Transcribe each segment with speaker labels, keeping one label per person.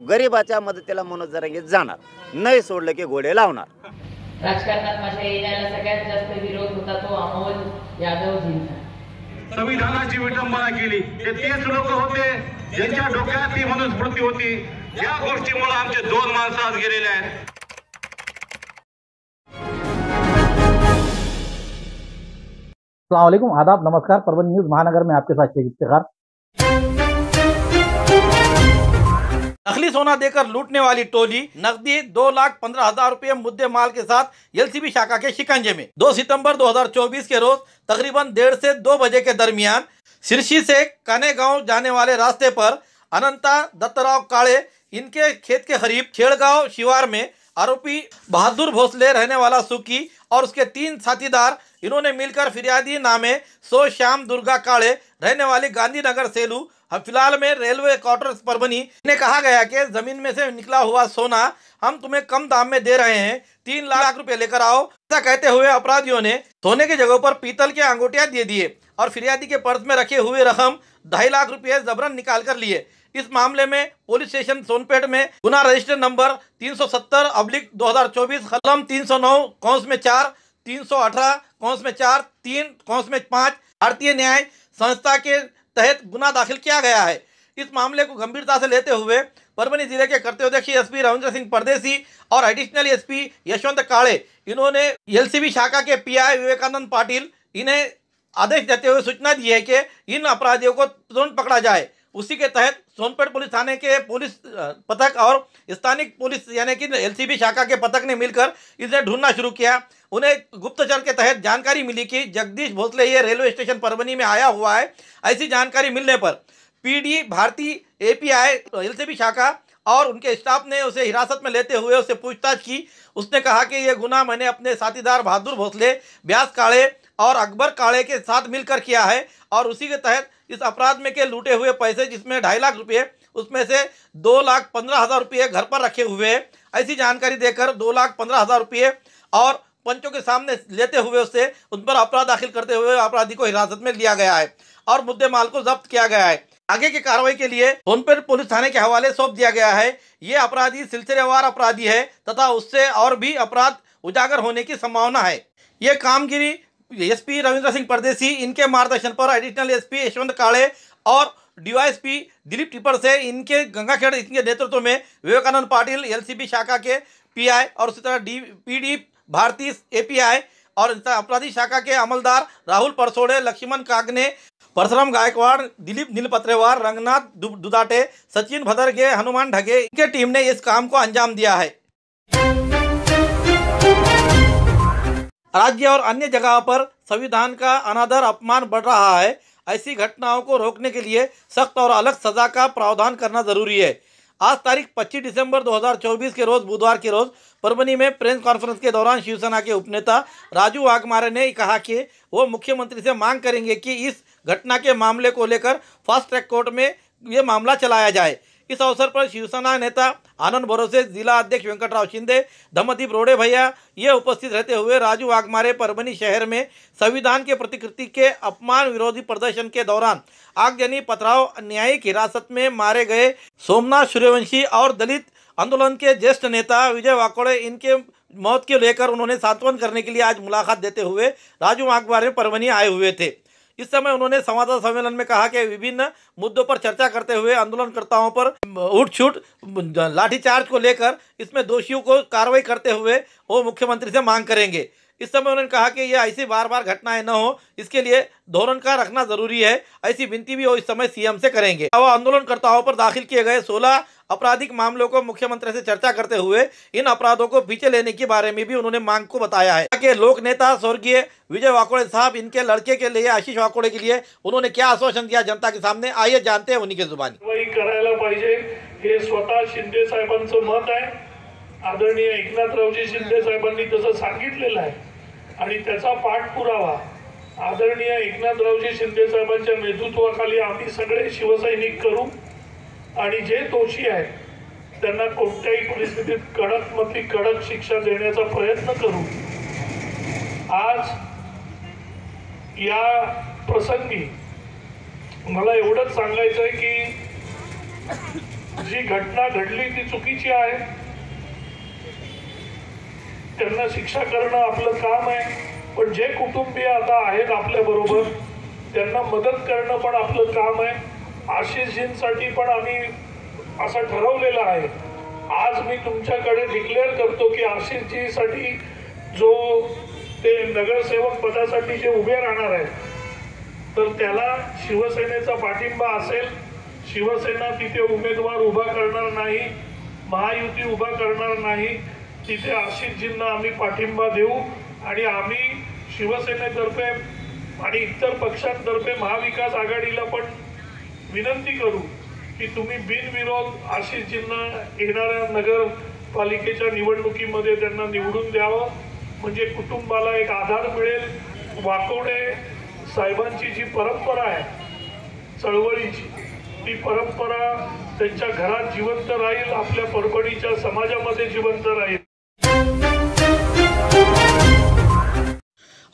Speaker 1: गरिबाच्या मदतीला मनोज जरांगे जाणार, नाही सोडलं की घोडे लावणार.
Speaker 2: राजकारणात माझ्या येण्याला सगळ्यात जास्त विरोध होता तो अमोल यादवजींचा.
Speaker 3: संविधानाची विटंबना केली ते तेच लोक होते ज्यांच्या डोक्यात ती मनुस्मृती होती. या गोष्टीमुळे आमचे 2 माणसं आज गेलेले आहेत.
Speaker 4: अस्सलाम वालेकुम, आदाब, नमस्कार। परभणी न्यूज महानगर में आपके साथ शेख इफ्तिखार।
Speaker 5: नकली सोना देकर लूटने वाली टोली नकदी 2,15,000 रुपये मुद्दे माल के साथ एलसीबी शाखा के शिकंजे में 2 सितंबर 2024 के रोज तकरीबन 1:30 से 2 बजे के दरमियान सिरसी से कनेगांव जाने वाले रास्ते पर अनंता दत्तराव काळे इनके खेत के करीब खेड़गांव शिवार में आरोपी बहादुर भोसले रहने वाला सुकी और उसके 3 साथीदार इन्होंने मिलकर फिरियादी नामे सो श्याम दुर्गा काळे रहने वाली गांधीनगर सेलू हम फिलहाल में रेलवे क्वार्टर्स परभनी ने कहा गया कि जमीन में से निकला हुआ सोना हम तुम्हें कम दाम में दे रहे हैं, 3 लाख रुपए लेकर आओ। ऐसा कहते हुए अपराधियों ने सोने की जगह पर पीतल के अंगूठियां दे दिए और फिरियादी के पर्स में रखे हुए रकम 2.5 लाख रुपए जबरन निकाल कर लिए। इस मामले में पुलिस स्टेशन सोनपेट में गुना रजिस्टर नंबर 370/2024 कलम 309(4) 318(4) 3(5) भारतीय न्याय संस्था के तहत गुना दाखिल किया गया है। इस मामले को गंभीरता से लेते हुए परभनी जिले के कर्तव्यदक्ष एसपी रविंद्र सिंह परदेसी और एडिशनल एसपी यशवंत काळे इन्होंने एलसीबी शाखा के पीआई विवेकानंद पाटिल इन्हें आदेश देते हुए सूचना दी है कि इन अपराधियों को तुरंत पकड़ा जाए। उसी के तहत सोनपेट पुलिस थाने के पुलिस पथक और स्थानिक पुलिस यानी कि एलसीबी शाखा के पथक ने मिलकर इसे ढूंढना शुरू किया। उन्हें गुप्तचर के तहत जानकारी मिली कि जगदीश भोसले ये रेलवे स्टेशन परभनी में आया हुआ है। ऐसी जानकारी मिलने पर पीडी भारती एपीआई एलसीबी शाखा और उनके स्टाफ ने उसे हिरासत में लेते हुए उससे पूछताछ की। उसने कहा कि यह गुनाह मैंने अपने साथीदार बहादुर भोसले, व्यास काळे और अकबर काळे के साथ मिलकर किया है और उसी के तहत इस अपराध में के लूटे हुए पैसे जिसमें 2.5 लाख रुपये उसमें से 2,15,000 रुपये घर पर रखे हुए हैं। ऐसी जानकारी देकर 2,15,000 रुपये और पंचों के सामने लेते हुए उससे उन पर अपराध दाखिल करते हुए अपराधी को हिरासत में लिया गया है और मुद्दे माल को जब्त किया गया है। आगे की कार्रवाई के लिए सोनपेट पुलिस थाने के हवाले सौंप दिया गया है। ये अपराधी सिलसिलेवार अपराधी है तथा उससे और भी अपराध उजागर होने की संभावना है। ये कामगिरी एसपी रविंद्र सिंह परदेसी इनके मार्गदर्शन पर एडिशनल एसपी यशवंत काळे और डीवाईएसपी दिलीप टिपर से इनके गंगाखेड़ इनके नेतृत्व में विवेकानंद पाटिल एलसीबी शाखा के पीआई और उसी तरह पीडी भारती एपीआई और अपराधी शाखा के अमलदार राहुल परसोड़े, लक्ष्मण कागने, परशुराम गायकवाड़, दिलीप नीलपत्रेवार, रंगनाथ दुदाटे, सचिन भदरगे, हनुमान ढगे इनके टीम ने इस काम को अंजाम दिया है। राज्य और अन्य जगह पर संविधान का अनादर अपमान बढ़ रहा है। ऐसी घटनाओं को रोकने के लिए सख्त और अलग सजा का प्रावधान करना जरूरी है। आज तारीख 25 दिसंबर 2024 के रोज बुधवार के रोज परभनी में प्रेस कॉन्फ्रेंस के दौरान शिवसेना के उपनेता राजू वाघमारे ने कहा कि वो मुख्यमंत्री से मांग करेंगे कि इस घटना के मामले को लेकर फास्ट ट्रैक कोर्ट में ये मामला चलाया जाए। इस अवसर पर शिवसेना नेता आनंद भरोसे, जिला अध्यक्ष वेंकटराव शिंदे, धम्मदीप रोडे भैया ये उपस्थित रहते हुए राजू वाघमारे परभनी शहर में संविधान के प्रतिकृति के अपमान विरोधी प्रदर्शन के दौरान आगजनी पथराव न्यायिक हिरासत में मारे गए सोमनाथ सूर्यवंशी और दलित आंदोलन के ज्येष्ठ नेता विजय वाकोड़े इनके मौत को लेकर उन्होंने सांत्वन करने के लिए आज मुलाकात देते हुए राजू वाघमारे परभनी आए हुए थे। इस समय उन्होंने संवाददाता सम्मेलन में कहा कि विभिन्न मुद्दों पर चर्चा करते हुए आंदोलनकर्ताओं पर उठ-छूट लाठीचार्ज को लेकर इसमें दोषियों को कार्रवाई करते हुए वो मुख्यमंत्री से मांग करेंगे। इस समय उन्होंने कहा कि ये ऐसी बार बार घटनाएं न हो, इसके लिए धोरण का रखना जरूरी है। ऐसी विनती भी वो इस समय सीएम से करेंगे। वो आंदोलनकर्ताओं पर दाखिल किए गए 16 आपराधिक मामलों को मुख्यमंत्री से चर्चा करते हुए इन अपराधों को पीछे लेने के बारे में भी उन्होंने मांग को बताया है कि लोक नेता स्वर्गीय विजय वाकोड़े साहब इनके लड़के के लिए आशीष वाकोड़े के लिए उन्होंने क्या आश्वासन दिया जनता के सामने, आइए जानते हैं उन्हीं के जुबानी।
Speaker 6: वही करायला पाहिजे हे स्वतः शिंदे साहेबांचं मत आहे। आदरणीय एकनाथरावजी शिंदे साहेबांनी तसं सांगितलेलं आहे आणि त्याचा पाठपुरावा आदरणीय एकनाथरावजी शिंदे साहेबांच्या नेतृत्वाखाली आम्ही सगळे शिवसैनिक करू आणि जे दोषी आहेत त्यांना कोणत्याही परिस्थितीत कडकमधली कडक शिक्षा देण्याचा प्रयत्न करू। आज या प्रसंगी मला एवढंच सांगायचं आहे की जी घटना घडली ती चुकीची आहे, त्यांना शिक्षा करणं आपलं काम आहे. पण जे कुटुंबीय आता आहेत आपल्या बरोबर त्यांना मदत करणं पण आपलं काम आहे. आशिषजींसाठी पण आम्ही असं ठरवलेलं आहे. आज मी तुमच्याकडे डिक्लेअर करतो की आशिषजीसाठी जो ते नगरसेवक पदासाठी जे उभे राहणार आहेत तर त्याला शिवसेनेचा पाठिंबा असेल. शिवसेना तिथे उमेदवार उभा करणार नाही, महायुती उभा करणार नाही. तिथे आशिषजींना आम्ही पाठिंबा देऊ आणि आम्ही शिवसेनेतर्फे आणि इतर पक्षांतर्फे महाविकास आघाडीला पण विनंती करू की तुम्ही बिनविरोध आशिषजींना येणाऱ्या नगरपालिकेच्या निवडणुकीमध्ये त्यांना निवडून द्यावं. म्हणजे कुटुंबाला एक आधार मिळेल. वाकवडे साहेबांची जी परंपरा आहे चळवळीची, ती परंपरा त्यांच्या घरात जिवंत राहील, आपल्या परभणीच्या समाजामध्ये जिवंत राहील.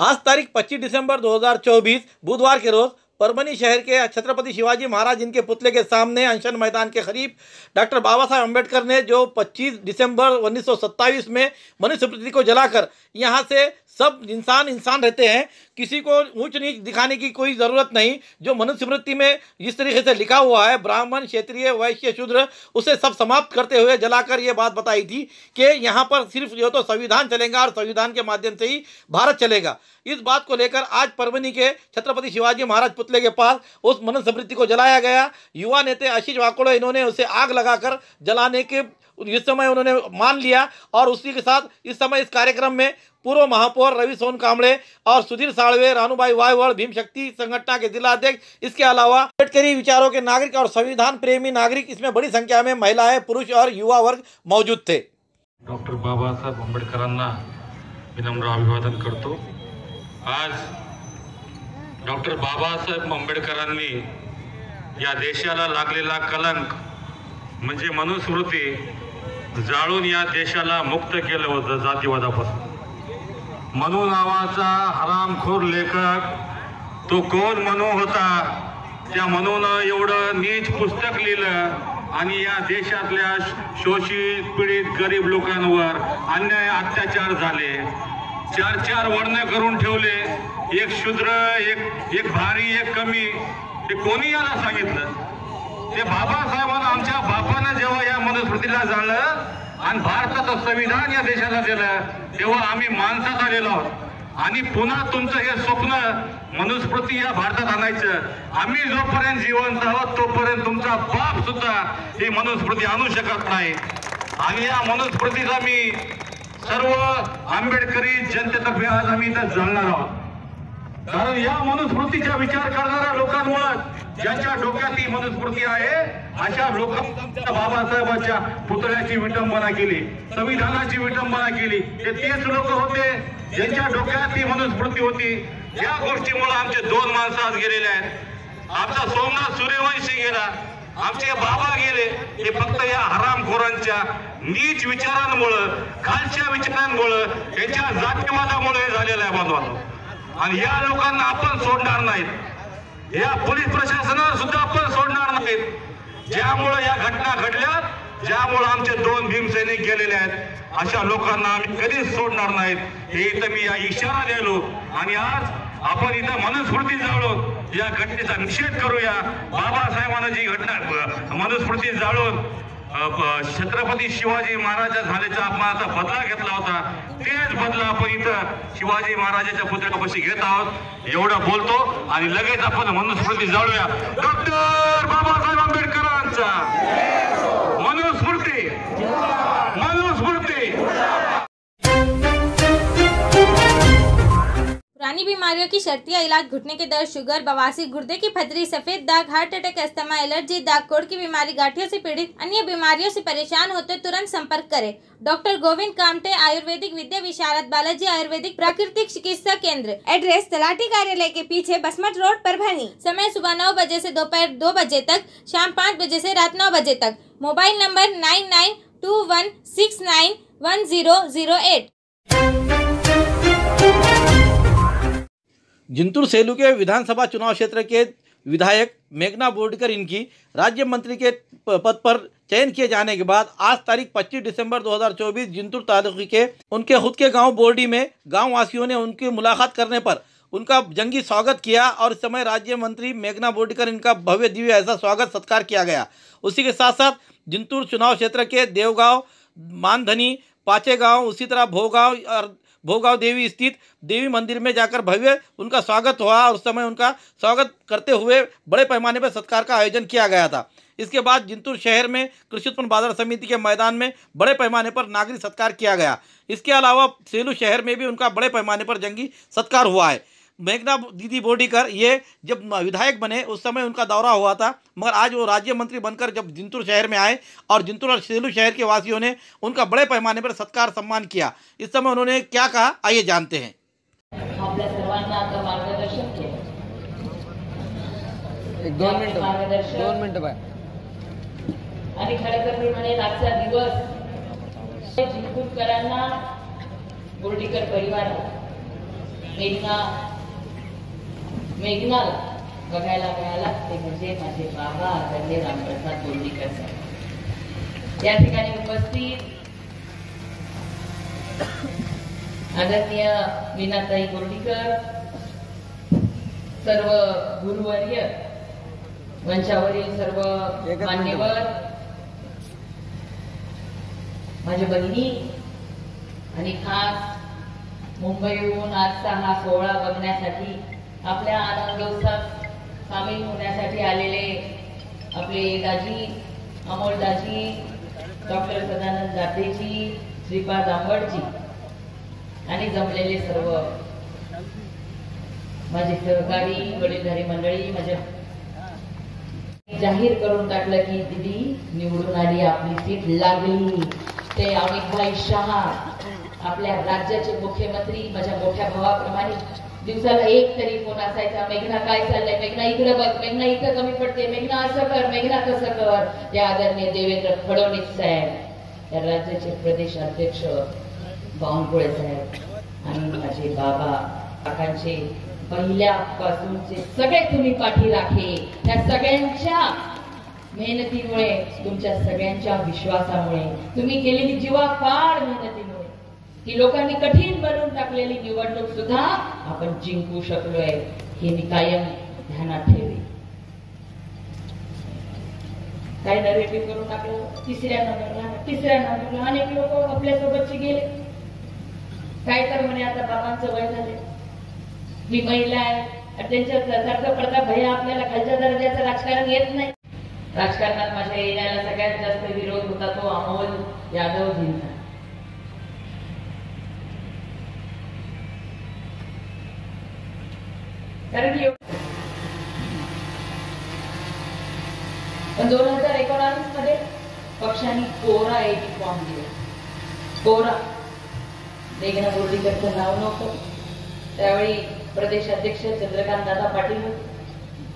Speaker 5: आज तारीख 25 दिसंबर 2024 बुधवार के रोज परभनी शहर के छत्रपति शिवाजी महाराज जिनके पुतले के सामने अनशन मैदान के करीब डॉक्टर बाबा साहब अम्बेडकर ने जो 25 दिसंबर 1927 में मनुस्मृति को जलाकर यहाँ से सब इंसान रहते हैं, किसी को ऊंच नीच दिखाने की कोई ज़रूरत नहीं. जो मनुस्मृति में जिस तरीके से लिखा हुआ है ब्राह्मण क्षत्रिय वैश्य शूद्र, उसे सब समाप्त करते हुए जलाकर ये बात बताई थी कि यहाँ पर सिर्फ जो तो संविधान चलेगा और संविधान के माध्यम से ही भारत चलेगा. इस बात को लेकर आज परभनी के छत्रपति शिवाजी महाराज पुतले के पास उस मनुस्मृति को जलाया गया. युवा नेता आशीष वाकोड़े इन्होंने उसे आग लगाकर जलाने के इस समय उन्होंने मान लिया. और उसी के साथ इस समय इस कार्यक्रम में पूर्व महापौर रवि सोन कांबळे और सुधीर साळवे, रानूभाई वायवळ, भीम शक्ति संगठन के जिला अध्यक्ष, इसके अलावा अम्बेडकरी विचारों के नागरिक और संविधान प्रेमी नागरिक, इसमें बड़ी संख्या में महिलाएं, पुरुष और युवा वर्ग मौजूद थे.
Speaker 3: डॉक्टर बाबासाहेब आंबेडकरांना विनम्र अभिवादन करतो. आज डॉक्टर बाबासाहेब आंबेडकरांनी या देशाला लागलेला कलंक म्हणजे मनुस्मृती जाळून या देशाला मुक्त केलं होतं जातीवादापासून. मनू नावाचा हरामखोर लेखक, तो कोण मनू होता? त्या मनूनं एवढं नीच पुस्तक लिहिलं आणि या देशातल्या शोषित पीडित गरीब लोकांवर अन्याय अत्याचार झाले. 4 वर्ण करून ठेवले, एक शूद्र, एक भारी, एक कमी. ते कोणी याला सांगितलं? ते बाबासाहेबांना, आमच्या बापानं जेव्हा या मनुस्मृतीला जाणलं आणि भारताचं संविधान या देशाला दिलं तेव्हा आम्ही माणसात आलेलो आहोत. आणि पुन्हा तुमचं हे स्वप्न मनुस्मृती या भारतात आणायचं, आम्ही जोपर्यंत जिवंत आहोत तोपर्यंत तुमचा बाप सुद्धा ही मनुस्मृती आणू शकत नाही. आणि या मनुस्मृतीला मी सर्व आंबेडकरी जनतेतर्फे आज आम्ही इथं जाणणार आहोत. कारण या मनुस्मृतीचा विचार करणाऱ्या लोकांमुळे, ज्यांच्या डोक्यात ही मनुस्मृती आहे, अशा लोकांनी बाबासाहेबांच्या पुतळ्याची विटंबना केली, संविधानाची विटंबना केली. ते तेच लोक होते ज्यांच्या डोक्यात ही मनुस्मृती होती. या गोष्टीमुळे आमचे 2 माणसं आज गेलेले आहेत. आमचा सोमनाथ सूर्यवंशी गेला, आमचे बाबा गेले. हे फक्त या हरामखोरांच्या नीच विचारांमुळे, खालच्या विचारांमुळे, यांच्या जातीवादामुळे झालेला आहे बांधवांनो. आणि या लोकांना आपण सोडणार नाहीत. या पोलीस प्रशासनाला सुद्धा आपण सोडणार नाहीत. ज्यामुळे या घटना घडल्यात, ज्यामुळे आमचे 2 भीमसैनिक गेलेले आहेत, अशा लोकांना आम्ही कधीच सोडणार नाहीत. हे इथं मी या इशारा द्यालो. आणि आज आपण इथं मनुस्मृती जाळून या घटनेचा निषेध करूया. बाबासाहेबांना जी घटना मनुस्मृती जाळून छत्रपती शिवाजी महाराज झाल्याच्या अपमानाचा बदला घेतला होता, तेच बदला आपण इथं शिवाजी महाराजांच्या पुतळ्यापाशी घेत आहोत. एवढं बोलतो आणि लगेच आपण मनुस्मृती जाळूया. डॉक्टर बाबासाहेब आंबेडकरांचा मनुस्मृती, मनुस्मृती.
Speaker 7: पुरानी बीमारियों की शर्तिया इलाज, घुटने के दर्द, शुगर, बवासीर, गुर्दे की पथरी, सफेद दाग, हार्ट अटैक, अस्थमा, एलर्जी, दाग कोड़ की बीमारी, गांठियों से पीड़ित, अन्य बीमारियों से परेशान होते तुरंत संपर्क करें. डॉक्टर गोविंद कामटे, आयुर्वेदिक विद्या विशारद, बालाजी आयुर्वेदिक प्राकृतिक चिकित्सा केंद्र. एड्रेस तलाठी कार्यालय के पीछे, बसमत रोड, परभनी. समय सुबह 9 बजे से दोपहर 2 बजे तक, शाम 5 बजे से रात 9 बजे तक. Mobile number 9921691008.
Speaker 5: जिंतूर सेलू के विधानसभा चुनाव क्षेत्र के विधायक मेघना बोर्डकर इनकी राज्य मंत्री के पद पर चयन किए जाने के बाद आज तारीख 25 दिसंबर 2024 जिंतूर तालुके के उनके खुद के गांव बोर्डी में गांव वासियों ने उनकी मुलाकात करने पर उनका जंगी स्वागत किया और इस समय राज्य मंत्री मेघना बोर्डीकर इनका भव्य दिव्य ऐसा स्वागत सत्कार किया गया। उसी के साथ साथ जिंतूर चुनाव क्षेत्र के देवगांव, मानधनी, पाचेगांव, उसी तरह भोगांव और भोगांव देवी स्थित देवी मंदिर में जाकर भव्य उनका स्वागत हुआ और उस समय उनका स्वागत करते हुए बड़े पैमाने पर सत्कार का आयोजन किया गया था। इसके बाद जिंतूर शहर में कृषि उत्पन्न बाजार समिति के मैदान में बड़े पैमाने पर नागरिक सत्कार किया गया। इसके अलावा सेलू शहर में भी उनका बड़े पैमाने पर जंगी सत्कार हुआ है। मेघना दीदी बोर्डीकर ये जब विधायक बने उस समय उनका दौरा हुआ था, मगर आज वो राज्य मंत्री बनकर जब जिंतूर शहर में आए और जिंतूर और सेलू शहर के वासियों ने उनका बड़े पैमाने पर सत्कार सम्मान किया। इस समय उन्होंने क्या कहा, आइए जानते हैं।
Speaker 2: आपल्या सर्वांना आता मार्गदर्शन केलं।
Speaker 8: दोन मिनिटं बाय.
Speaker 2: आणि खरं तर मी म्हणेन आजचा दिवस जिंतूरकरांना, बोर्डीकर परिवार, मेघनाला बघायला मिळाला ते म्हणजे माझे बाबा आदरणीय रामप्रसाद बोर्डीकर साहेब। या ठिकाणी उपस्थित आदरणीय मीनाताई बोर्डीकर, सर्व गुरुवर्य, मंचावरील सर्व मान्यवर, माझ्या बहिणी आणि खास मुंबईहून आजचा हा सोहळा बघण्यासाठी आपल्या आनंदोत्सवात सामील होण्यासाठी आलेले आपले दाजी, अमोल दाजी, डॉक्टर सदानंद दातेजी, श्रीपाद आंबटजी आणि जमलेले सर्व माझे सहकारी वडीलधारी मंडळी, माझ्या जाहीर करून टाकलं की दीदी निवडून आली, आपली सीट लागली। ते अमितभाई शहा आपल्या राज्याचे मुख्यमंत्री, माझ्या मोठ्या भावाप्रमाणे दिवसाला एक तरी फोन असायचा, मेघना काय चाललंय, मेघना इकडे बघ, मेघना इथं कमी पडते, मेघना असं कर, मेघना तसं कर। त्या आदरणीय देवेंद्र फडणवीस साहेब, या राज्याचे प्रदेश अध्यक्ष बावनकुळे साहेब आणि माझे बाबा काकांचे पहिल्यापासूनचे सगळे तुम्ही पाठी राखे। त्या सगळ्यांच्या मेहनतीमुळे, तुमच्या सगळ्यांच्या विश्वासामुळे, तुम्ही केलेली जीवापाड मेहनतीमुळे की लोकांनी कठीण बनवून टाकलेली निवडणूक सुद्धा आपण जिंकू शकलोय, हे मी कायम ध्यानात ठेवे। काय नरेटिव्ह करून टाकलं, तिसऱ्या नंबरला अनेक लोक आपल्या सोबतचे गेले। काय तर म्हणे आता बाबांचं वय झाले, मी महिला आहे, त्यांच्यासारखं प्रताप भैया आपल्याला खालच्या दर्जाचं राजकारण येत नाही। राजकारणात माझ्या येण्याला सगळ्यात जास्त विरोध होता तो अमोल यादवजींचा। कारण की 2019 मध्ये पक्षाने कोरा एक फॉर्म दिला। कोरा मेघना बोर्डीकरचं नाव नव्हतं, त्यावेळी प्रदेश अध्यक्ष चंद्रकांत दादा पाटील होते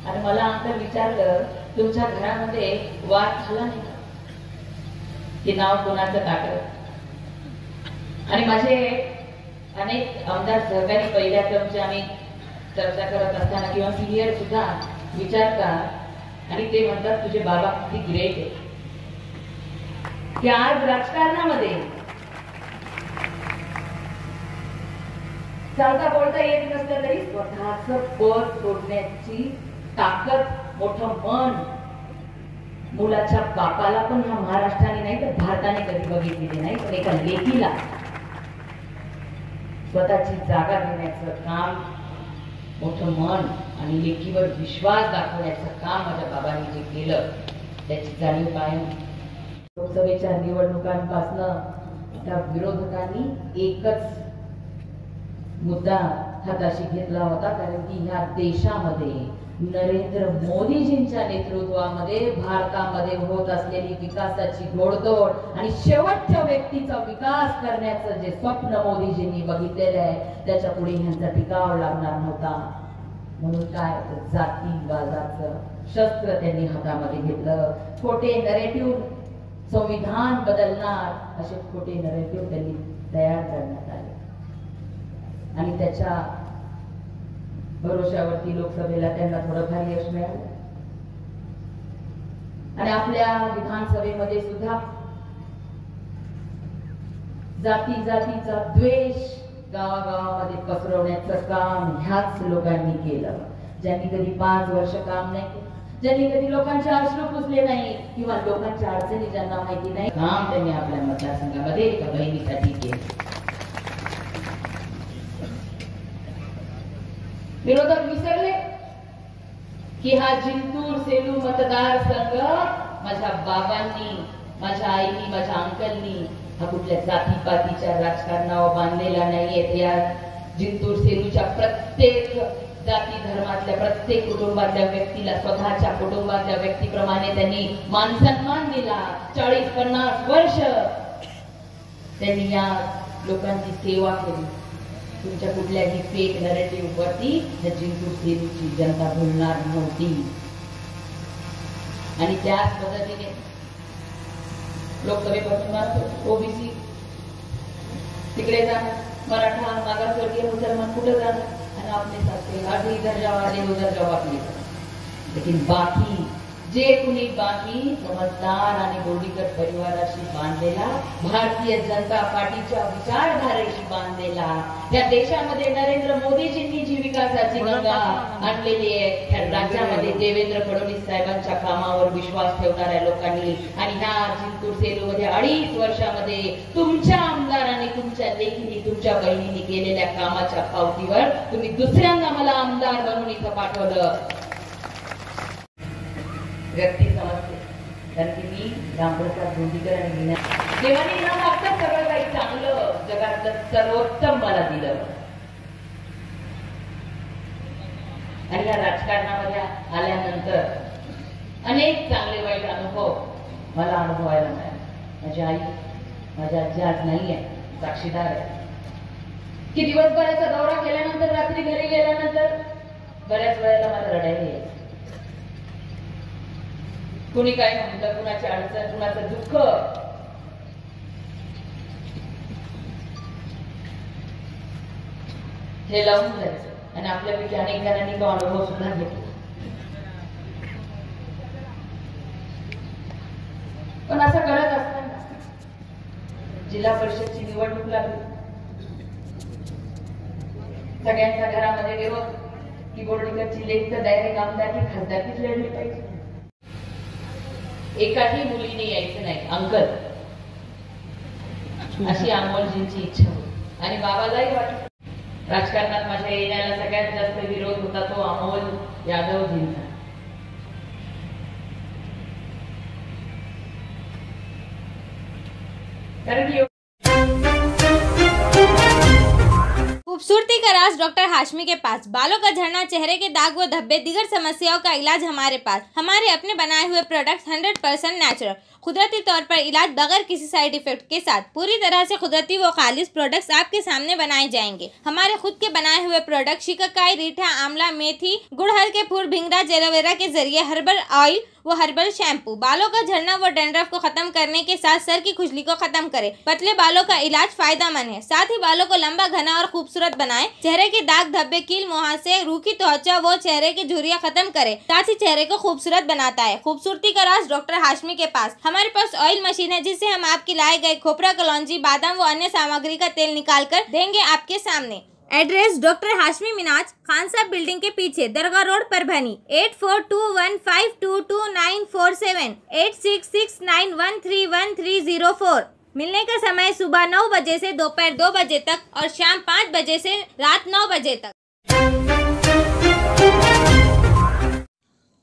Speaker 2: आणि मला अंतर विचारलं, तुमच्या घरामध्ये वाद झाला नाही का, की नाव कोणाचं टाकलं? आणि माझे अनेक आमदार सहकारी पहिल्या टर्मचे आम्ही चर्चा करत असताना किंवा सिनियर सुद्धा विचारतात आणि ते म्हणतात तुझे बाबा किती ग्रेट आहे की आज राजकारणामध्ये चालता बोलता येत नसलं तरी स्वतःचं पद सोडण्याची ताकद, मोठं मन मुलाच्या बापाला पण ह्या महाराष्ट्राने नाही तर भारताने कधी बघितलेली नाही, पण एका लेकीला स्वतःची जागा देण्याचं काम, मोठं मन आणि लेकीवर विश्वास दाखवण्याचं काम माझ्या बाबांनी जे केलं त्याची जाणीव कायम। लोकसभेच्या निवडणुकांपासून त्या विरोधकांनी एकच मुद्दा हाताशी घेतला होता, कारण की ह्या देशामध्ये नरेंद्र मोदीजींच्या नेतृत्वामध्ये भारतामध्ये होत असलेली विकासाची घोडदौड आणि शेवटच्या व्यक्तीचा विकास करण्याचं जे स्वप्न मोदीजींनी बघितलेलं आहे त्याच्या पुढे ह्यांचा टिकाव लागणार नव्हता। म्हणून काय जातीवादाचं शस्त्र त्यांनी हातामध्ये घेतलं। खोटे नरेटिव्ह, संविधान बदलणार असे खोटे नरेटिव्ह त्यांनी तयार करण्यात आले आणि त्याच्या भरोशावरती लोकसभेला त्यांना थोडंफार यश मिळालं। आणि आपल्या विधानसभेमध्ये सुद्धा जाती जातीचा द्वेष गावागावामध्ये पसरवण्याचं काम ह्याच लोकांनी केलं, ज्यांनी कधी 5 वर्ष काम नाही केलं, ज्यांनी कधी लोकांचे अश्रू पुसले नाही किंवा लोकांच्या अडचणी ज्यांना माहिती नाही, काम त्यांनी आपल्या मतदारसंघामध्ये एका बहिणीसाठी केलं. विरोधक विसरले की हा जिंतूर सेलू मतदारसंघ माझ्या बाबांनी, माझ्या आईनी, माझ्या अंकलनी हा कुठल्या जातीपातीच्या राजकारणावर बांधलेला नाहीये. या जिंतूर सेलूच्या प्रत्येक जाती धर्मातल्या प्रत्येक कुटुंबातल्या व्यक्तीला स्वतःच्या कुटुंबातल्या व्यक्तीप्रमाणे त्यांनी मानसन्मान दिला. 40-50 वर्ष त्यांनी या लोकांची सेवा केली. तुमच्या कुठल्याही फेक नरेटिव्ह वरती जिंतूर सेलूची जनता भुलणार नव्हती. आणि त्याच पद्धतीने लोकसभेपासून ओबीसी तिकडे जाणार, मराठा मागासवर्गीय मुसलमान कुठे जाणार, आणि आपले सारखे आधी इधर जाओ आधी उधर जाओ आपले. लेकिन बाकी जे कुणी बाकी समजदार आणि बोर्डीकर परिवाराशी बांधलेला, भारतीय जनता पार्टीच्या विचारधारेशी बांधलेला, त्या देशामध्ये नरेंद्र मोदीजींनी जी विकासाची गंगा आणलेली आहे, त्या राज्यामध्ये देवेंद्र फडणवीस साहेबांच्या कामावर विश्वास ठेवणाऱ्या लोकांनी आणि ह्या जिंतूर सेलूमध्ये 2.5 वर्षामध्ये तुमच्या आमदारांनी, तुमच्या लेखीने, तुमच्या बहिणींनी केलेल्या कामाच्या पावतीवर तुम्ही दुसऱ्यांदा मला आमदार म्हणून इथं पाठवलं. व्यक्ती समजते, कारण की मी रामप्रसाद बोर्डीकर आणि मीना देवानी ना मागचं सगळं काही चांगलं जगातलं सर्वोत्तम मला दिलं. आणि या राजकारणामध्ये आल्यानंतर अनेक चांगले वाईट अनुभव मला अनुभवायला मिळाले. माझी आई, माझ्या आजी आज नाहीये, साक्षीदार आहे की दिवसभराचा दौरा केल्यानंतर रात्री घरी गेल्यानंतर बऱ्याच वेळेला मला रडायला यायचं. कुणी काय म्हणतं, कुणाची अडचण, कुणाचं दुःख, हे लावून जायचं. आणि आपल्यापैकी अनेक जणांनी तो अनुभव सुद्धा घेतला. पण असं करत असताना जिल्हा परिषदची निवडणूक लागली. सगळ्यांच्या घरामध्ये विरोध की बोर्डीकरची लेख तर डायरेक्ट आमदारकी खासदारकीच लढली पाहिजे. एकाही मुलीने यायचं नाही अंकल, अशी अमोलजींची इच्छा होती. आणि बाबालाही वाटलं. राजकारणात माझ्या येण्याला सगळ्यात जास्त विरोध होता तो अमोल यादवजींचा. कारण की
Speaker 7: खूबसूरती का राज डॉक्टर हाशमी के पास। बालों का झड़ना, चेहरे के दाग व धब्बे, दीगर समस्याओं का इलाज हमारे पास। हमारे अपने बनाए हुए प्रोडक्ट्स 100% नेचुरल, कुदरती तौर पर इलाज बगैर किसी साइड इफेक्ट के साथ पूरी तरह से कुदरती व खालिश प्रोडक्ट्स आपके सामने बनाए जाएंगे। हमारे खुद के बनाए हुए प्रोडक्ट शिकाकाई, रीठा, आंवला, मेथी, गुड़हल के फूल, भिंगरा, एलोवेरा के जरिए हर्बल ऑयल वो हर्बल शैम्पू बालों का झड़ना व डैंड्रफ को खत्म करने के साथ सर की खुजली को खत्म करे। पतले बालों का इलाज फायदेमंद है, साथ ही बालों को लंबा, घना और खूबसूरत बनाए। चेहरे के दाग धब्बे, कील, मुहासे, रूखी त्वचा वो चेहरे की झुर्रियां खत्म करे, साथ ही चेहरे को खूबसूरत बनाता है। खूबसूरती का राज डॉक्टर हाशमी के पास। हमारे पास ऑयल मशीन है जिससे हम आपके लाए गए खोपरा, कलौंजी, बादाम व अन्य सामग्री का तेल निकाल कर देंगे आपके सामने। एड्रेस डॉक्टर हाशमी मिनाज, खान साहब बिल्डिंग के पीछे, दरगाह रोड, परभनी। 8421522947, 8669131304। मिलने का समय सुबह 9 बजे से दोपहर 2 बजे तक और शाम 5 बजे से रात 9 बजे तक।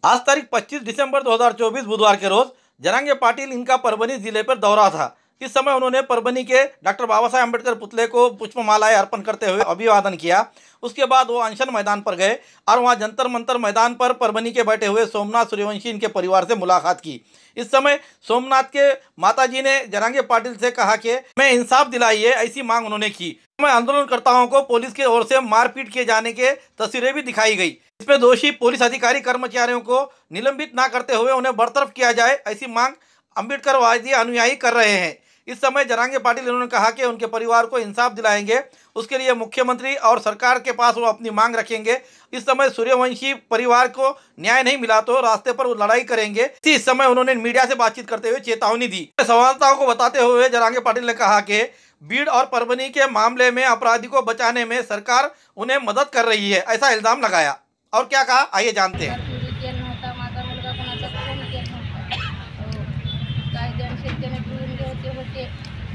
Speaker 5: आज तारीख 25 दिसंबर 2024 बुधवार के रोज जरांगे पाटिल इनका परभनी जिले पर दौरा था। इस समय उन्होंने परभनी के डॉक्टर बाबा साहेब अम्बेडकर पुतले को पुष्पमालाएं अर्पण करते हुए अभिवादन किया। उसके बाद वो अनशन मैदान पर गए और वहां जंतर मंतर मैदान पर परभनी के बैठे हुए सोमनाथ सूर्यवंशी इनके परिवार से मुलाकात की। इस समय सोमनाथ के माताजी ने जरांगे पाटिल से कहा कि मैं इंसाफ दिलाइए, ऐसी मांग उन्होंने की। मैं आंदोलनकर्ताओं को पुलिस की ओर से मारपीट किए जाने के तस्वीरें भी दिखाई गई। इसमें दोषी पुलिस अधिकारी कर्मचारियों को निलंबित न करते हुए उन्हें बरतरफ किया जाए, ऐसी मांग अम्बेडकरवादी अनुयायी कर रहे हैं। इस समय जरांगे पाटिल इन्होंने कहा कि उनके परिवार को इंसाफ दिलाएंगे, उसके लिए मुख्यमंत्री और सरकार के पास वो अपनी मांग रखेंगे। इस समय सूर्यवंशी परिवार को न्याय नहीं मिला तो रास्ते पर वो लड़ाई करेंगे। इस समय उन्होंने मीडिया से बातचीत करते हुए चेतावनी दी। संवाददाताओं को बताते हुए जरांगे पाटिल ने कहा कि बीड़ और परभणी के मामले में अपराधी को बचाने में सरकार उन्हें मदद कर रही है, ऐसा इल्जाम लगाया। और क्या कहा, आइए जानते हैं।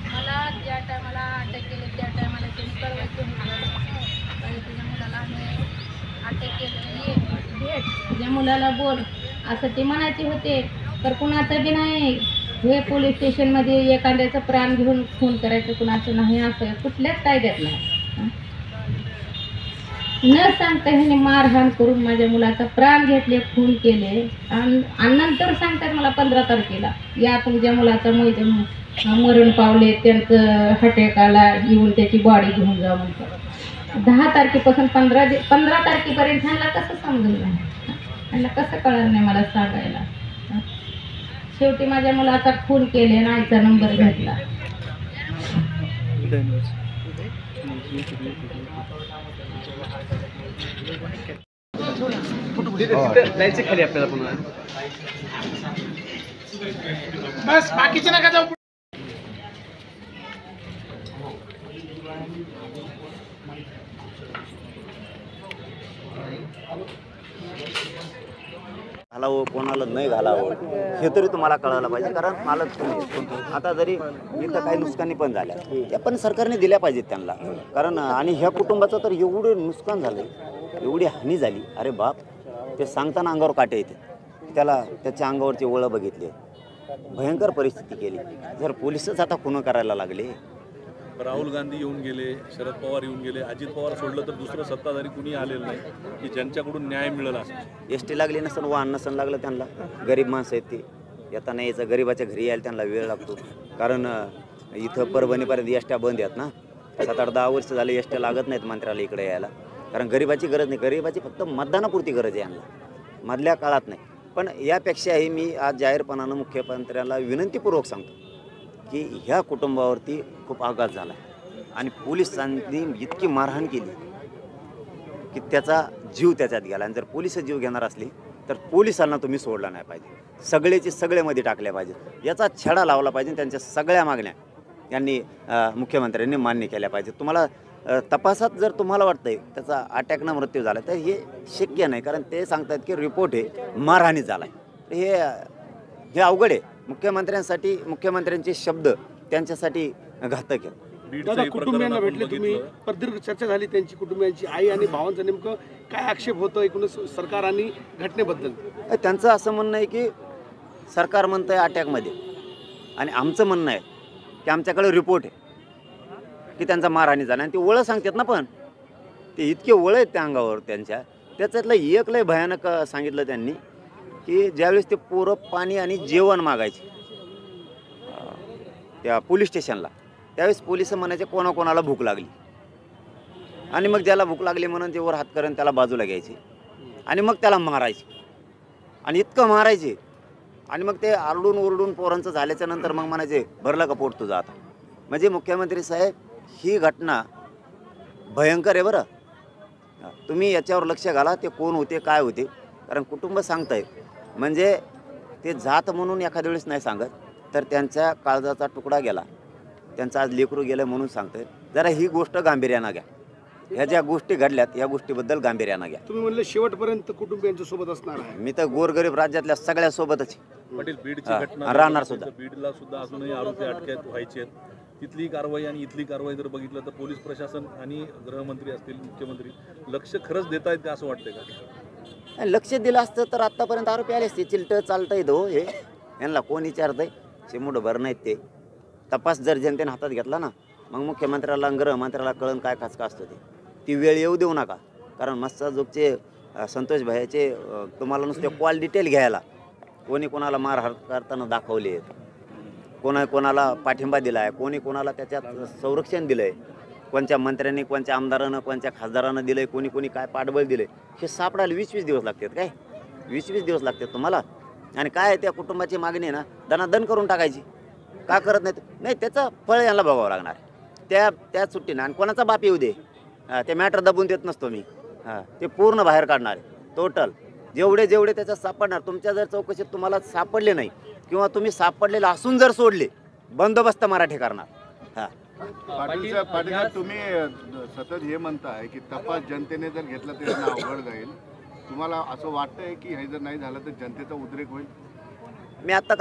Speaker 9: मला ज्या टायमाला अटक केले त्या टायमाला त्यांनी कळवायचं होतं काही तुझ्या मुलाला आम्ही अटक केली भेट तुझ्या मुलाला बोल असं ते म्हणायचे होते. तर कुणाचं बी नाही हे पोलीस स्टेशनमध्ये एखाद्याचं प्राण घेऊन खून करायचं, कुणाचं नाही असं कुठल्याच कायद्यात नाही. न सांगता ह्याने मारहाण करून माझ्या मुलाचा प्राण घेतले, खून केले आणि नंतर सांगतात मला 15 तारखेला या तुमच्या मुलाचा मरण पावले, त्यांचं हटेकाला येऊन त्याची बॉडी घेऊन जा म्हणतात. 10 तारखेपासून 15 तारखेपर्यंत ह्यांना कसं समजून नाही, ह्यांना कसं कळणार नाही मला सांगायला. शेवटी माझ्या मुलाचा खून केले आणि आईचा नंबर घेतला.
Speaker 8: जायचं खाली आपल्याला पुन्हा.
Speaker 6: बस बाकीचे नका जाऊ.
Speaker 1: घालावं कोणाला नाही घालावं हे तरी तुम्हाला कळायला पाहिजे, कारण मालक तुम्ही. आता जरी इथं काही नुकसानी पण झाल्या त्या पण सरकारने दिल्या पाहिजेत त्यांना, कारण आणि ह्या कुटुंबाचं तर एवढं नुकसान झालं, एवढी हानी झाली. अरे बाप, ते सांगताना अंगावर काटे येते. त्याला त्याच्या अंगावरची ओळख बघितली, भयंकर परिस्थिती केली. जर पोलिसच आता खून करायला लागले.
Speaker 10: राहुल गांधी येऊन गेले, शरद पवार येऊन गेले, अजित पवार सोडलं तर दुसरं सत्ताधारी कुणी आलेलं नाही की ज्यांच्याकडून न्याय मिळेल असं.
Speaker 1: एस टी लागली नसेल, वाहन नसेल लागलं त्यांना. गरीब माणसं आहेत ते, येताना यायचं गरीबाच्या घरी यायला त्यांना वेळ लागतो, कारण इथं परभणीपर्यंत एस ट्या बंद आहेत ना. 7-8-10 वर्ष झाले एस ट्या लागत नाहीत मंत्र्याला इकडे यायला, कारण गरीबाची गरज नाही. गरीबाची फक्त मतदानापुरती गरज आहे यांना, मधल्या काळात नाही. पण यापेक्षाही मी आज जाहीरपणानं मुख्यमंत्र्याला विनंतीपूर्वक सांगतो की ह्या कुटुंबावरती खूप आघात झाला आणि पोलिसांनी इतकी मारहाण केली की त्याचा जीव त्याच्यात गेला. आणि जर पोलिस जीव घेणार असली तर पोलिसांना तुम्ही सोडला नाही पाहिजे, सगळेचे सगळेमध्ये टाकल्या पाहिजे, याचा छडा लावला पाहिजे. त्यांच्या सगळ्या मागण्या यांनी मुख्यमंत्र्यांनी मान्य केल्या पाहिजे. तुम्हाला तपासात जर तुम्हाला वाटतंय त्याचा अटॅकनं मृत्यू झाला तर हे शक्य नाही, कारण ते सांगतात की रिपोर्ट आहे मारहाणी झाला आहे. हे अवघड आहे. मुख्यमंत्र्यांसाठी मुख्यमंत्र्यांचे शब्द त्यांच्यासाठी घातक आहेत.
Speaker 11: दादा, कुटुंबियांना भेटले तुम्ही, प्रदीर्घ चर्चा झाली त्यांची, कुटुंबियांची आई आणि भावांचं नेमकं काय आक्षेप होतं एकूणच सरकार आणि घटनेबद्दल?
Speaker 1: त्यांचं असं म्हणणं आहे की सरकार म्हणतं आहे अटॅकमध्ये, आणि आमचं म्हणणं आहे की आमच्याकडे रिपोर्ट आहे की त्यांचा मारहाणी झाला. आणि ते ओळख सांगतात ना, पण ते इतके ओळख आहेत त्या अंगावर त्यांच्या. त्याच्यातलं एक लय भयानक सांगितलं त्यांनी की ज्यावेळेस ते पोरं पाणी आणि जेवण मागायचे त्या पोलीस स्टेशनला, त्यावेळेस पोलिस म्हणायचे कोणाकोणाला भूक लागली, आणि मग ज्याला भूक लागली म्हणून ते वर हात करून त्याला बाजूला घ्यायचे आणि मग त्याला मारायचे, आणि इतकं मारायचे. आणि मग ते आरडून ओरडून पोरांचं झाल्याच्या नंतर मग म्हणायचे भरलं का पोट तुझं आता. म्हणजे मुख्यमंत्री साहेब, ही घटना भयंकर आहे बरं. तुम्ही याच्यावर लक्ष घाला, ते कोण होते काय होते, कारण कुटुंब सांगताय म्हणजे ते जात म्हणून एखाद्या वेळेस नाही सांगत, तर त्यांच्या काळजाचा तुकडा गेला, त्यांचं आज लेकरू गेलं म्हणून सांगताय. जरा ही गोष्ट गांभीर्यानं घ्या. ह्या ज्या गोष्टी घडल्यात या गोष्टीबद्दल गांभीर्यानं घ्या.
Speaker 11: तुम्ही म्हणले शेवटपर्यंत कुटुंबियांच्या सोबत असणार आहे.
Speaker 1: मी तर गोरगरीब राज्यातल्या सगळ्या सोबतच
Speaker 10: पाटील, बीडची घटना
Speaker 1: राहणार सुद्धा.
Speaker 10: बीडला सुद्धा अजूनही आरोपी अटकेत व्हायचे आहेत. तिथली कारवाई आणि इथली कारवाई जर बघितलं तर पोलीस प्रशासन आणि गृहमंत्री असतील, मुख्यमंत्री लक्ष खरंच देत आहेत का असं वाटतंय का?
Speaker 1: लक्ष दिलं असतं तर आत्तापर्यंत आरोपी आले असते. चिलटं चालतंय दो हे, यांना कोण विचारतंय? चिमूड भर नाहीत ते. तपास जर जनतेने हातात घेतला ना, मग मुख्यमंत्र्याला गृहमंत्र्याला कळण काय खाचका असतो ते. ती वेळ येऊ देऊ नका, कारण मस्साजोगचे संतोष भाईचे तुम्हाला नुसते कॉल डिटेल घ्यायला, कोणी कोणाला मारहाण करताना दाखवले आहेत, कोणाला पाठिंबा दिला आहे, कोणाला त्याच्यात संरक्षण दिलं आहे, कोणत्या मंत्र्यांनी, कोणत्या आमदारानं, कोणत्या खासदारानं दिलं आहे, कोणी काय पाठबळ दिलं आहे, हे सापडायला 20-20 दिवस लागतात. काय 20-20 दिवस लागतात तुम्हाला? आणि काय त्या कुटुंबाची मागणी आहे ना, दनादन करून टाकायची. का करत नाहीत? नाही, त्याचं फळ यांना भोगावं लागणार. त्या सुट्टीनं आणि कोणाचा बाप येऊ दे, ते मॅटर दबून देत नसतो मी. ते पूर्ण बाहेर काढणार आहे टोटल, जेवढे त्याच्यात सापडणार. तुमच्या जर चौकशीत तुम्हाला सापडले नाही किंवा तुम्ही सापडलेले असून जर सोडले, बंदोबस्त मराठी करणार.
Speaker 12: पाटील साहेब, तुम्ही सतत हे म्हणताय की तपास जनतेने जर घेतला तर त्यांना अवघड जाईल. तुम्हाला असं वाटतंय की हे जर नाही झालं तर जनतेचा उद्रेक होईल?
Speaker 1: मी आत्ता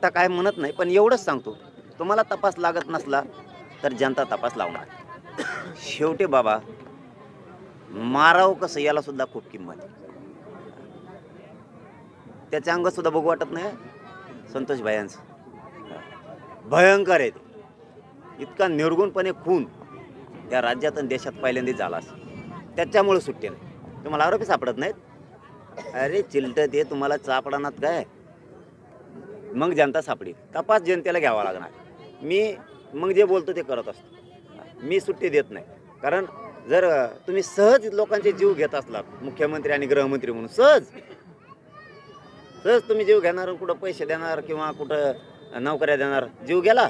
Speaker 1: काय म्हणत नाही, पण एवढंच सांगतो, तुम्हाला तपास लागत नसला तर जनता तपास लावणार. शेवटी बाबा, मारावं कसं याला सुद्धा खूप किंमत आहे. त्याच्या अंगात सुद्धा बघू वाटत नाही. संतोष भायांचं भयंकर आहे. इतका निर्गुणपणे खून या राज्यात आणि देशात पहिल्यांदा झाला असं. त्याच्यामुळे सुट्टी नाही. तुम्हाला आरोपी सापडत नाहीत? अरे चिलट, ते तुम्हाला सापडणार काय? मग जनता सापडी. तपास जनतेला घ्यावा लागणार. मी मग जे बोलतो ते करत असतो. मी सुट्टी देत नाही. कारण जर तुम्ही सहज लोकांचे जीव घेत असलात, मुख्यमंत्री आणि गृहमंत्री म्हणून सहज तुम्ही जीव घेणार, कुठं पैसे देणार किंवा कुठं नोकऱ्या देणार, जीव गेला,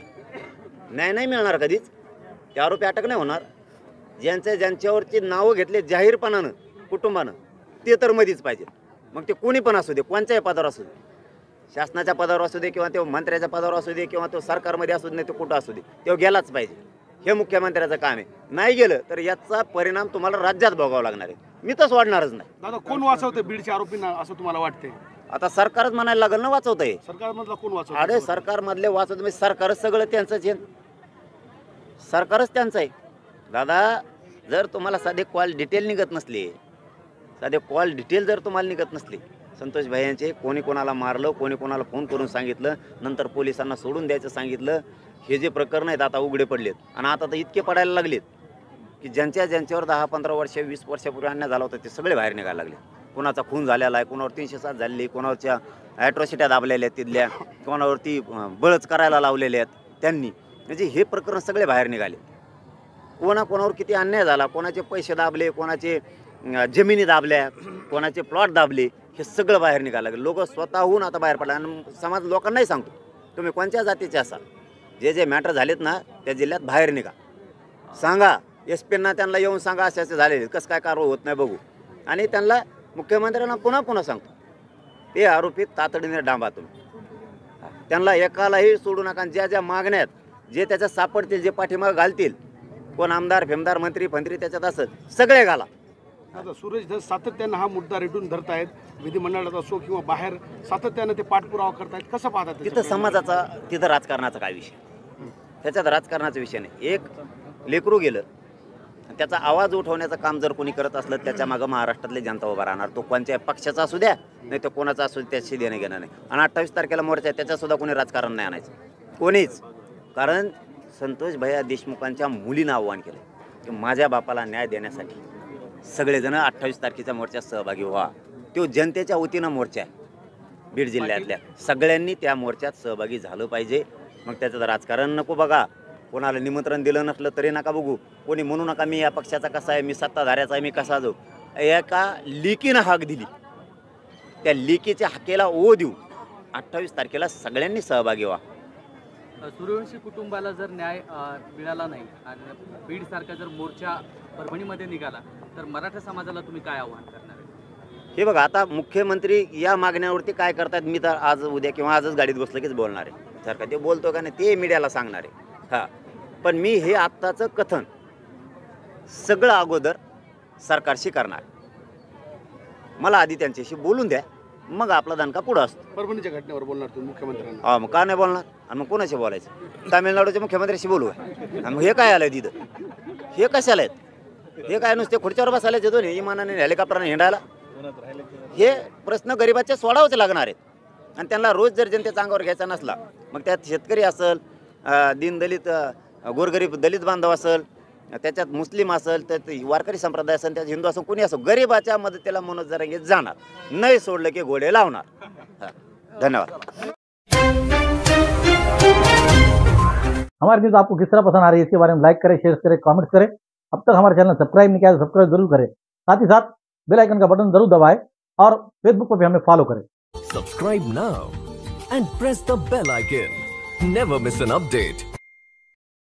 Speaker 1: न्याय नाही मिळणार कधीच. ते आरोपी अटक नाही होणार. ज्यांच्यावरची नावं घेतले जाहीरपणानं कुटुंबानं, ते तर मध्येच पाहिजे. मग ते कोणी पण असू दे, कोणत्याही पदावर असू दे, शासनाच्या पदावर असू दे किंवा तो मंत्र्याच्या पदावर असू दे किंवा तो सरकारमध्ये असू दे, नाही तो कुठं असू दे, तो गेलाच पाहिजे. हे मुख्यमंत्र्याचं काम आहे. नाही गेलं तर याचा परिणाम तुम्हाला राज्यात भोगावा लागणार आहे. मी तर सोडणारच नाही.
Speaker 11: दादा, कोण वाचवते बीडच्या आरोपींना असं तुम्हाला वाटतंय?
Speaker 1: आता सरकारच म्हणायला लागेल ना वाचवतंय.
Speaker 11: सरकारमधला कोण वाचवत?
Speaker 1: अरे सरकारमधले वाचवत म्हणजे सरकारच सगळं त्यांचंच आहे. सरकारच त्यांचं आहे. दादा, जर तुम्हाला साधे कॉल डिटेल निघत नसले, जर तुम्हाला निघत नसले, संतोष भाईंचे कोणी कोणाला मारलं, कोणी कोणाला फोन करून सांगितलं, नंतर पोलिसांना सोडून द्यायचं सांगितलं, हे जे प्रकरण आहेत आता उघडे पडलेत. आणि आता तर इतके पडायला लागलेत की ज्यांच्यावर 10-15 वर्ष 20 वर्षापूर्वी अन्याय झाला होता ते सगळे बाहेर निघायला लागले. कोणाचा खून झालेला आहे, कोणावर 307 झालेली, कोणावरच्या ॲट्रॉसिट्या दाबलेल्या आहेत तिथल्या, कोणावरती बळच करायला लावलेले आहेत त्यांनी. म्हणजे हे प्रकरण सगळे बाहेर निघाले. कोणावर किती अन्याय झाला, कोणाचे पैसे दाबले, कोणाचे जमिनी दाबल्या, कोणाचे प्लॉट दाबले, हे सगळं बाहेर निघायला लागलं. लोक स्वतःहून आता बाहेर पडला. आणि समाज लोकांनाही सांगतो, तुम्ही कोणत्या जातीचे असाल, जे मॅटर झालेत ना त्या जिल्ह्यात बाहेर निघा, सांगा. SP-ना त्यांना येऊन सांगा असे झालेले, कसं काय कारवाई होत नाही बघू. आणि त्यांना मुख्यमंत्र्यांना पुन्हा सांगतो, ते आरोपी तातडीने डांबा तुम्ही. त्यांना एकालाही सोडू नका. ज्या मागण्यात जे त्याच्यात सापडतील, जे पाठीमाग घालतील, कोण आमदार फेमदार मंत्री त्याच्यात असत सगळे घाला.
Speaker 11: आता सुरेश धस सातत्यानं हा मुद्दा रेटून धरतायत, विधिमंडळात असो किंवा बाहेर सातत्यानं ते पाठपुरावा करतायत. कसं पाहतात?
Speaker 1: तिथं समाजाचा, तिथं राजकारणाचा काय विषय? त्याच्यात राजकारणाचा विषय नाही. एक लेकरू गेलं, त्याचा आवाज उठवण्याचं काम जर कोणी करत असलं, त्याच्या मागं महाराष्ट्रातली जनता उभा राहणार. तो कोणत्या पक्षाचा असू द्या, नाही तर कोणाचा असू द्या, त्याशी देणं घेणं नाही. आणि 28 तारखेला मोर्चा आहे, त्याच्यासुद्धा कोणी राजकारण नाही आणायचं, कोणीच. कारण संतोष भैया देशमुखांच्या मुलीनं आव्हान केलं की माझ्या बापाला न्याय देण्यासाठी सगळेजण 28 तारखेच्या मोर्चात सहभागी व्हा. तो जनतेच्या वतीनं मोर्चा आहे. बीड जिल्ह्यातल्या सगळ्यांनी त्या मोर्चात सहभागी झालं पाहिजे. मग त्याचं राजकारण नको बघा. कोणाला निमंत्रण दिलं नसलं तरी नका बघू. कोणी म्हणू नका मी या पक्षाचा कसा आहे, मी सत्ताधाऱ्याचा आहे, मी कसा जाऊ. एका लिकीनं हाक दिली, त्या लिकीच्या हाकेला ओ देऊ. 28 तारखेला सगळ्यांनी सहभागी व्हा.
Speaker 8: सूर्यवंशी कुटुंबाला जर न्याय मिळाला नाही आणि बीडसारखा जर मोर्चा परभणीमध्ये निघाला तर मराठा समाजाला तुम्ही काय आव्हान करणार आहे?
Speaker 1: हे बघा, आता मुख्यमंत्री या मागण्यावरती काय करतात, मी तर आज उद्या किंवा आजच गाडीत बसलं कीच बोलणार आहे. सारखं ते बोलतो का नाही ते मीडियाला सांगणार आहे. हां, पण मी हे आत्ताचं कथन सगळं अगोदर सरकारशी करणार. मला आधी त्यांच्याशी बोलून द्या, मग आपला दणका पुढं असतो.
Speaker 11: परभणीच्या घटनेवर बोलणार तुम्ही मुख्यमंत्र्यांना?
Speaker 1: मग का नाही बोलणार? आणि मग कोणाशी बोलायचं? तामिळनाडूच्या मुख्यमंत्र्याशी बोलू. आणि मग हे काय आलं तिथं? हे कशाला आहेत? हे काय नुसते खुर्च्यावर बसायला येतो नाही, इमानाने हेलिकॉप्टरने हिंडायला? हे प्रश्न गरिबाचे सोडावचे लागणार आहेत. आणि त्यांना रोज जर जनतेचा अंगावर घ्यायचा नसला, मग त्यात शेतकरी असेल, दीनदलित गोरगरीब दलित बांधव असेल, त्याच्यात मुस्लिम असेल, त्यात वारकरी संप्रदाय असेल, त्यात हिंदू असेल, कोणी असो, गरिबाच्या मदतीला मनोज जरांगे जाणार. नाही सोडलं की घोडे लावणार. धन्यवाद.
Speaker 4: हमारी न्यूज़ आपको किस तरह पसंद आ रही है इसके बारे में लाइक करें, शेयर करें, कमेंट्स करें. अब तक हमारे चैनल सब्सक्राइब नहीं किया तो सब्सक्राइब जरूर करें. साथ ही साथ बेल आइकन का बटन जरूर दबाएं और फेसबुक पर भी हमें फॉलो करें.
Speaker 13: Subscribe now and press the bell icon. Never miss an update.